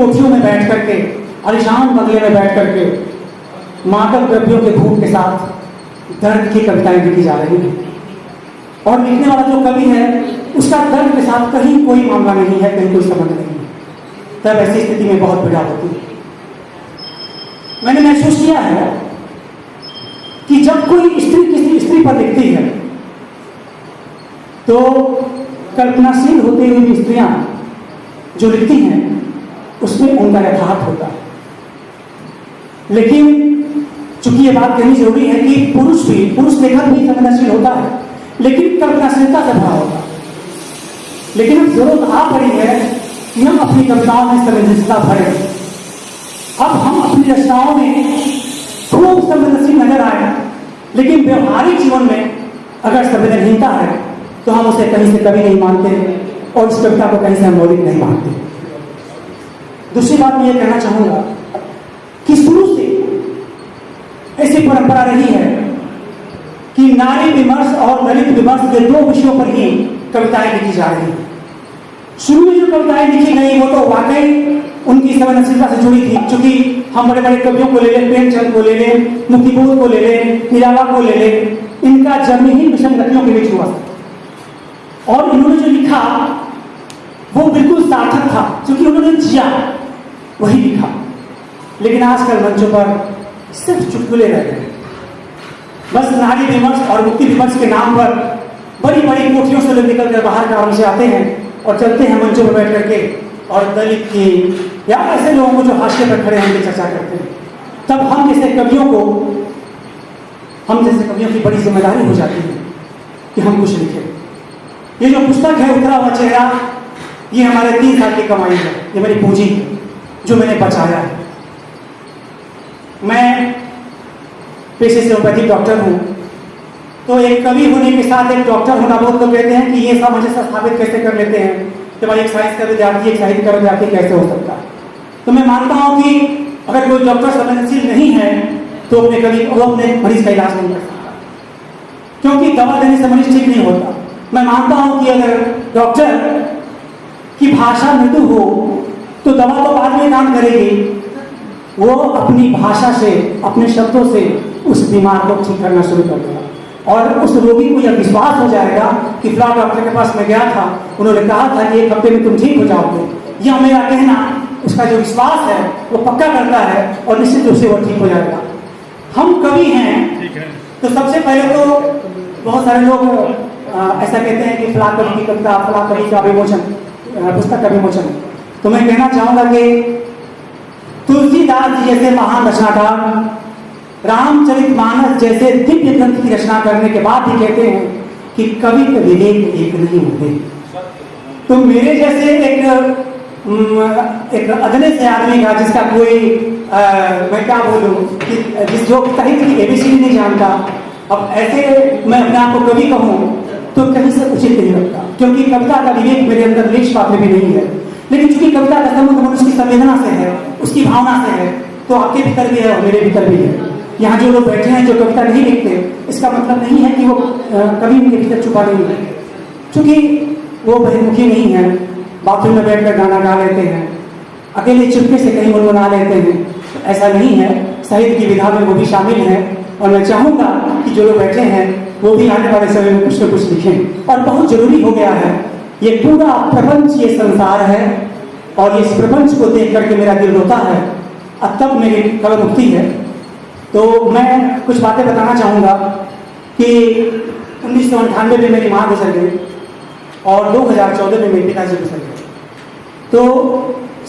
कोठरियों में बैठ करके, आलिशान बंगले में बैठ करके मादक द्रव्यों के धूप के साथ दर्द की कविताएं लिखी जा रही हैं। और लिखने वाला जो कवि है उसका दर्द के साथ कहीं कोई मामला नहीं है, कहीं कोई संबंध नहीं है। तब ऐसी स्थिति में बहुत पीड़ा होती है। मैंने महसूस किया है कि जब कोई स्त्री किसी स्त्री पर लिखती है तो कल्पनाशील होते हुए भी स्त्रियां जो लिखती हैं उसमें उनका यथार्थ होता है। लेकिन चूंकि ये बात कहनी जरूरी है कि पुरुष लेखक भी संवेदनशील होता है, लेकिन कल्पनाशीलता से भरा होता है। लेकिन अब जरूरत आ पड़ी है कि हम अपनी कविताओं में संवेदनशीलता भरें। अब हम अपनी रचनाओं में खूब संवेदनशील नजर आए, लेकिन व्यवहारिक जीवन में अगर संवेदनहीनता है तो हम उसे कहीं से कभी नहीं मानते और इस कविता को कहीं से हम मौलिक नहीं मानते। दूसरी बात मैं ये कहना चाहूंगा कि शुरू से ऐसी परंपरा रही है कि नारी विमर्श और दलित विमर्श के दो विषयों पर ही कविताएं लिखी जा रही हैं। शुरू में जो कविताएं लिखी गई वो तो वाकई उनकी संवेदनशीलता से जुड़ी थी। चूंकि हम बड़े बड़े कवियों को ले लें, प्रेमचंद को ले लें, मुक्तिबोध को ले लें, निराला को ले लें, इनका जन्म ही विसंगतियों के बीच हुआ और इन्होंने जो लिखा वो बिल्कुल सार्थक था, क्योंकि उन्होंने जिया वही लिखा। लेकिन आजकल मंचों पर सिर्फ चुटकुले रह गए। बस नारी विमर्श और मुक्ति विमर्श के नाम पर बड़ी बड़ी कोठरियों से लोग निकल कर बाहर काम से आते हैं और चलते हैं मंचों पर बैठ करके और दलित की या ऐसे लोगों को जो हाशिए पर खड़े होकर चर्चा करते हैं। तब हम जैसे कवियों की बड़ी जिम्मेदारी हो जाती है कि हम कुछ लिखें। ये जो पुस्तक है उतरा हुआ चेहरा, ये हमारे 3 साल की कमाई है, ये मेरी पूंजी है जो मैंने बचाया है। मैं पेशे से होम्योपैथिक डॉक्टर हूँ, तो एक कवि होने के साथ एक डॉक्टर होना, बहुत लोग कहते हैं कि ये सामंजस्य स्थापित कैसे कर लेते हैं कि भाई एक साइंस का विद्यार्थी एक साहित्य का विद्यार्थी कैसे हो सकता है। तो मैं मानता हूँ कि अगर कोई डॉक्टर संवेदनशील नहीं है तो अपने मरीज का इलाज नहीं कर सकता, क्योंकि दवा देने से मरीज ठीक नहीं होता। मैं मानता हूँ कि अगर डॉक्टर की भाषा मृदु हो तो दवा तो बाद में काम करेगी, वो अपनी भाषा से, अपने शब्दों से उस बीमार को ठीक करना शुरू कर देगा और उस रोगी को यह विश्वास हो जाएगा कि फिलहाल डॉक्टर के पास मैं गया था, उन्होंने कहा था कि 1 हफ्ते में तुम ठीक हो जाओगे। यह मेरा कहना उसका जो विश्वास है वो पक्का करता है और निश्चित रूप से वो ठीक हो जाएगा। हम कवि हैं तो सबसे पहले तो बहुत सारे लोग ऐसा कहते हैं कि फिलहाल कवि की कविता, फिलहाल कवि का विमोचन, पुस्तक का विमोचन। तो मैं कहना चाहूंगा कि तुलसीदास जी जैसे महान रचनाकार रामचरितमानस जैसे दिव्य ग्रंथ की रचना करने के बाद भी कहते हैं कि कवि के विवेक एक नहीं होते। तो मेरे जैसे एक अदने से आदमी का जिसका कोई मैं क्या बोलूं कि जो साहित्य की एबीसीडी नहीं जानता, अब ऐसे मैं अपने आप को कवि कहूं तो कहीं से उचित नहीं लगता, क्योंकि कविता का विवेक मेरे अंदर लेश पात्र भी नहीं है। लेकिन चूंकि कविता का संबंध मनुष्य की संवेदना से है, उसकी भावना से है, तो आपके भीतर भी है और मेरे भीतर भी है। यहाँ जो लोग बैठे हैं जो कविता नहीं लिखते, इसका मतलब नहीं है कि वो कभी उनके भीतर छुपा नहीं है, क्योंकि वो बहिर्मुखी नहीं है, बाथरूम में बैठकर गाना गा लेते हैं, अकेले चुपके से कहीं गुनगुना लेते हैं। ऐसा नहीं है, साहित्य की विधा में वो भी शामिल है और मैं चाहूंगा कि जो लोग बैठे हैं वो भी आने वाले समय में कुछ न कुछ लिखें। और बहुत जरूरी हो गया है, ये पूरा प्रपंच, ये संसार है और इस प्रपंच को देख करके मेरा दिल रोता है, अब तब मेरी कलम उठती है। तो मैं कुछ बातें बताना चाहूँगा कि 1998 में मेरी माँ गुजर गई और 2014 में मेरे पिताजी गुजर गए। तो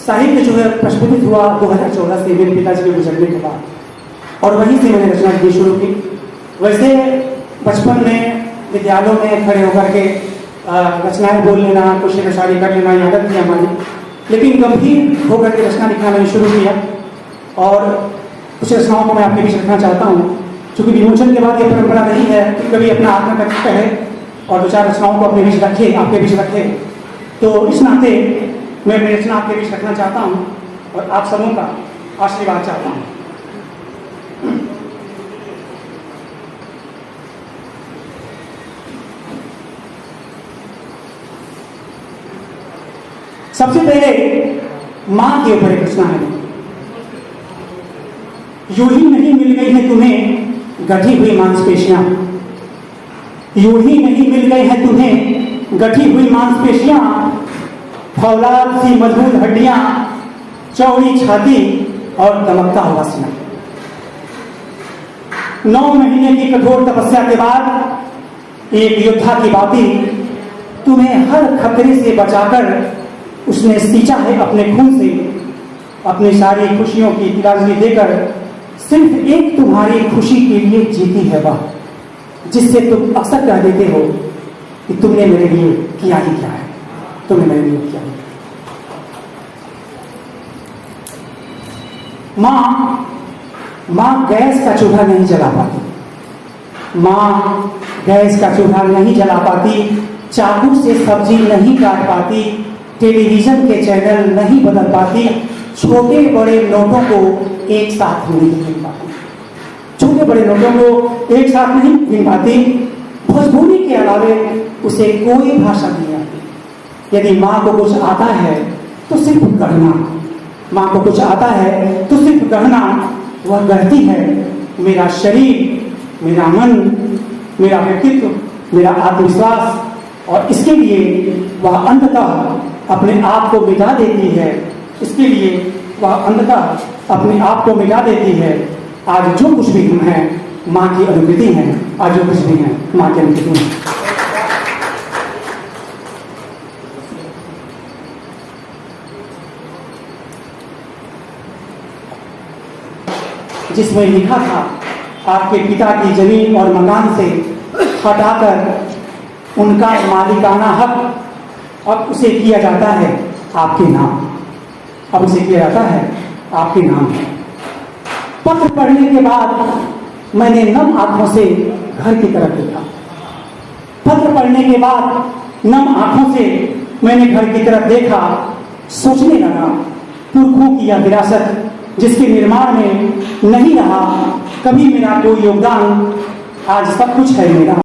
साहित्य जो है प्रस्फुटित हुआ 2014 से मेरे पिताजी के गुजरने के बाद, और वहीं से मैंने रचना की शुरू की। वैसे बचपन में विद्यालयों में खड़े होकर के रचनाएं बोल लेना, कुछ रचनाएं कर लेना ये आदत थी हमारी, लेकिन गंभीर होकर के रचना लिखना मैंने शुरू किया और कुछ रचनाओं को मैं आपके बीच रखना चाहता हूँ। क्योंकि विमोचन के बाद ये परंपरा नहीं है कि कभी अपना आत्मकथन कहे और 2-4 रचनाओं को अपने बीच रखे, आपके बीच रखे, तो इस नाते मैं अपनी रचना आपके बीच रखना चाहता हूँ और आप सबों का आशीर्वाद चाहता हूँ। सबसे पहले मां के ऊपर एक रचना है। यूं ही नहीं मिल गई है तुम्हें गठी हुई मांसपेशियां, यूं ही नहीं मिल गई है तुम्हें गठी हुई मांसपेशियां, फौलाद सी मजबूत हड्डियां, चौड़ी छाती और दमकता हुआ सीना। 9 महीने की कठोर तपस्या के बाद एक योद्धा की बाती तुम्हें हर खतरे से बचाकर उसने सींचा है अपने खून से, अपनी सारी खुशियों की तिलांजलि देकर सिर्फ एक तुम्हारी खुशी के लिए जीती है वह, जिससे तुम अक्सर कह देते हो कि तुमने मेरे लिए किया ही क्या है, तुमने मेरे लिए किया ही। मां गैस का चूल्हा नहीं जला पाती, मां गैस का चूल्हा नहीं जला पाती, चाकू से सब्जी नहीं काट पाती, टेलीविजन के चैनल नहीं बदल पाती, छोटे बड़े नोटों को एक साथ नहीं गिन पाती, छोटे बड़े नोटों को एक साथ नहीं गिन पाती। भोजपुरी के अलावे उसे कोई भाषा नहीं आती। यदि माँ को कुछ आता है तो सिर्फ गढ़ना, माँ को कुछ आता है तो सिर्फ गढ़ना। वह गढ़ती है मेरा शरीर, मेरा मन, मेरा व्यक्तित्व, मेरा आत्मविश्वास, और इसके लिए वह अंततः अपने आप को मिटा देती है। इसके लिए वह अंततः अपने आप को मिटा देती है। आज जो कुछ भी हम हैं माँ की अनुकृति है, आज जो कुछ भी है माँ की अनुकृति है। जिसमें लिखा था आपके पिता की जमीन और मकान से हटाकर उनका मालिकाना हक अब उसे किया जाता है आपके नाम, अब उसे किया जाता है आपके नाम। पत्र पढ़ने के बाद मैंने नम आंखों से घर की तरफ देखा। पत्र पढ़ने के बाद नम आंखों से मैंने घर की तरफ देखा। सोचने लगा पुरखों की यह विरासत जिसके निर्माण में नहीं रहा कभी मेरा कोई योगदान, आज सब कुछ है मेरा।